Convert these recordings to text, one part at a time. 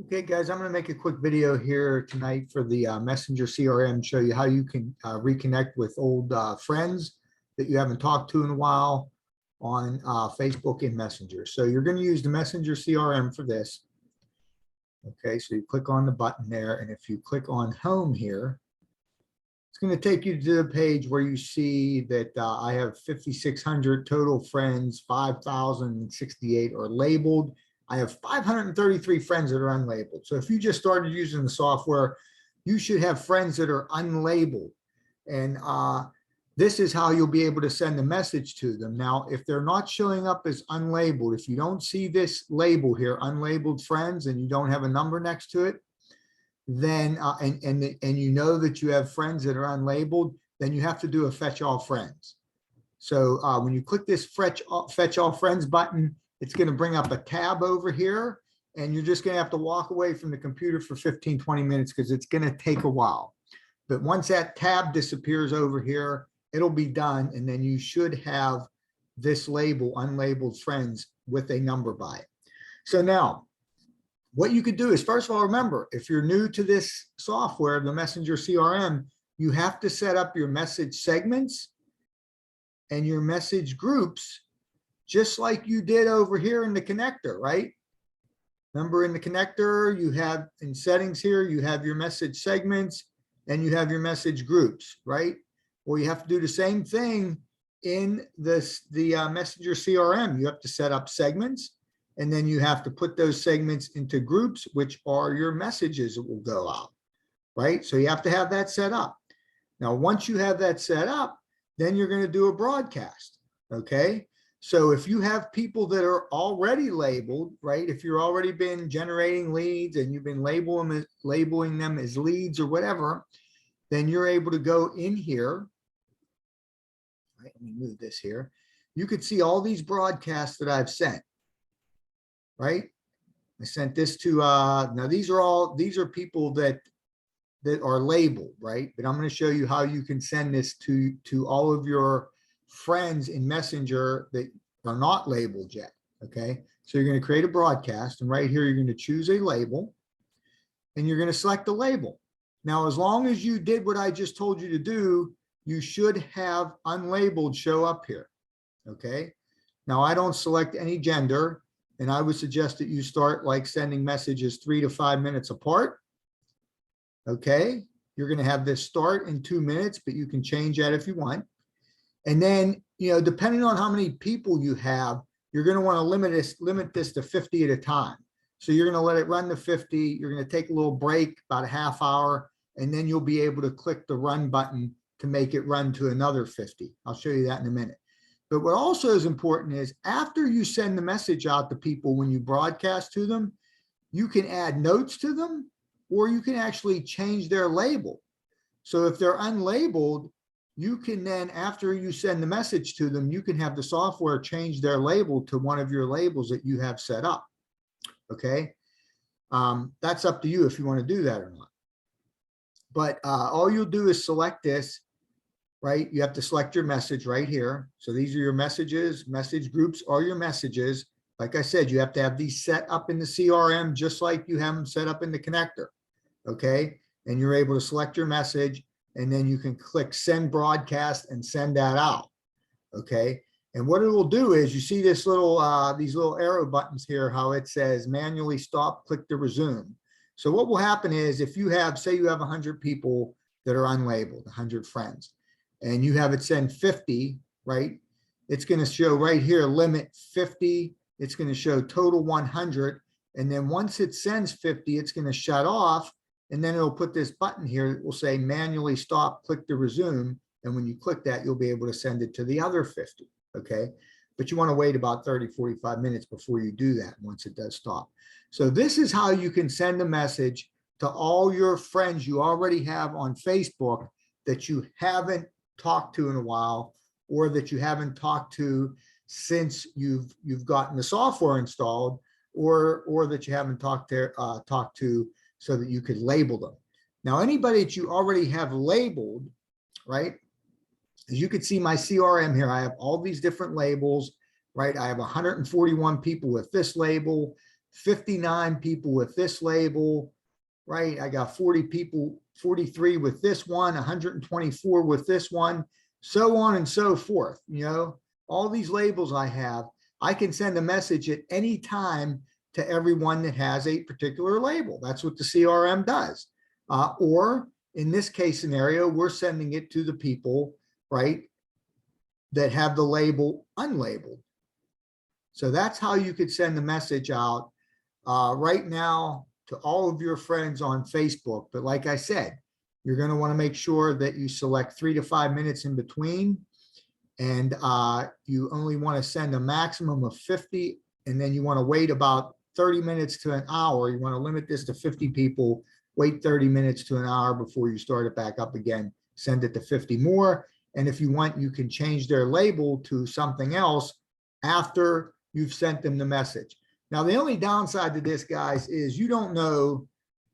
Okay, guys, I'm going to make a quick video here tonight for the Messenger CRM, show you how you can reconnect with old friends that you haven't talked to in a while on Facebook and Messenger. So you're going to use the Messenger CRM for this. Okay, so you click on the button there, and if you click on home here, it's going to take you to the page where you see that I have 5,600 total friends, 5,068 are labeled. I have 533 friends that are unlabeled. So if you just started using the software, you should have friends that are unlabeled. And this is how you'll be able to send a message to them. Now, if they're not showing up as unlabeled, if you don't see this label here, unlabeled friends, and you don't have a number next to it, then and you know that you have friends that are unlabeled, then you have to do a fetch all friends. So when you click this fetch all friends button, it's going to bring up a tab over here, and you're just going to have to walk away from the computer for 15-20 minutes because it's going to take a while. But once that tab disappears over here, it'll be done, and then you should have this label, unlabeled friends, with a number by it. So now, what you could do is, first of all, remember, if you're new to this software, the Messenger CRM, you have to set up your message segments and your message groups just like you did over here in the connector, right? Remember, in the connector, you have in settings here, you have your message segments and you have your message groups, right? Well, you have to do the same thing in the Messenger CRM. You have to set up segments, and then you have to put those segments into groups, which are your messages that will go out, right? So you have to have that set up. Now, once you have that set up, then you're going to do a broadcast, okay? So if you have people that are already labeled, right? If you've already been generating leads and you've been labeling them as leads or whatever, then you're able to go in here. Right, let me move this here. You could see all these broadcasts that I've sent, right? I sent this to, now these are people that are labeled, right? But I'm going to show you how you can send this to all of your friends in Messenger that are not labeled yet, okay? So you're going to create a broadcast, and right here, you're going to choose a label, and you're going to select the label. Now, as long as you did what I just told you to do, you should have unlabeled show up here, okay? Now, I don't select any gender, and I would suggest that you start like sending messages 3 to 5 minutes apart, okay? You're going to have this start in 2 minutes, but you can change that if you want. And then, you know, depending on how many people you have, you're going to want to limit this to 50 at a time. So you're going to let it run to 50. You're going to take a little break, about a half hour, and then you'll be able to click the run button to make it run to another 50. I'll show you that in a minute. But what also is important is after you send the message out to people, when you broadcast to them, you can add notes to them, or you can actually change their label. So if they're unlabeled, you can then, after you send the message to them, you can have the software change their label to one of your labels that you have set up, okay? That's up to you if you want to do that or not. But all you'll do is select this, right? You have to select your message right here. So these are your messages. Message groups are your messages. Like I said, you have to have these set up in the CRM just like you have them set up in the connector, okay? And you're able to select your message, and then you can click send broadcast and send that out, okay? And what it will do is, you see this little these little arrow buttons here, how it says manually stop, click to resume. So what will happen is, if you have, say you have 100 people that are unlabeled, 100 friends, and you have it send 50, right? It's going to show right here, limit 50. It's going to show total 100. And then once it sends 50, it's going to shut off. And then it'll put this button here that will say manually stop, click to resume. And when you click that, you'll be able to send it to the other 50, okay? But you want to wait about 30, 45 minutes before you do that once it does stop. So this is how you can send a message to all your friends you already have on Facebook that you haven't talked to in a while, or that you haven't talked to since you've gotten the software installed, or that you haven't talked to so that you could label them. Now, anybody that you already have labeled, right? As you can see my CRM here, I have all these different labels, right? I have 141 people with this label. 59 people with this label, right? I got 40 people, 43 with this one, 124 with this one, so on and so forth. You know, all these labels I have, I can send a message at any time to everyone that has a particular label. That's what the CRM does. Or in this case scenario, we're sending it to the people, right, that have the label unlabeled. So that's how you could send the message out right now to all of your friends on Facebook. But like I said, you're going to want to make sure that you select 3 to 5 minutes in between, and you only want to send a maximum of 50, and then you want to wait about 30 minutes to an hour. You want to limit this to 50 people, wait 30 minutes to an hour before you start it back up again, send it to 50 more. And if you want, you can change their label to something else after you've sent them the message. Now, the only downside to this, guys, is you don't know,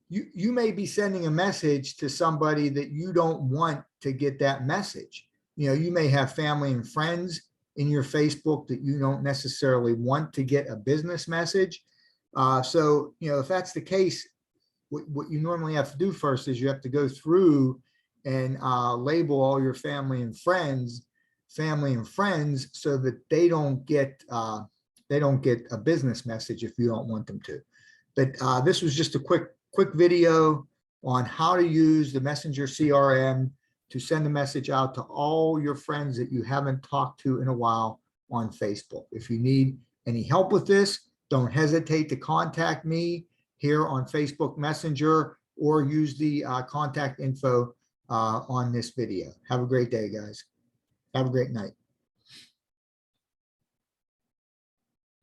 you may be sending a message to somebody that you don't want to get that message. You know, you may have family and friends in your Facebook that you don't necessarily want to get a business message. So, you know, if that's the case, what you normally have to do first is you have to go through and label all your family and friends so that they don't get a business message if you don't want them to. But this was just a quick video on how to use the Messenger CRM to send a message out to all your friends that you haven't talked to in a while on Facebook. If you need any help with this, don't hesitate to contact me here on Facebook Messenger, or use the contact info on this video. Have a great day, guys. Have a great night.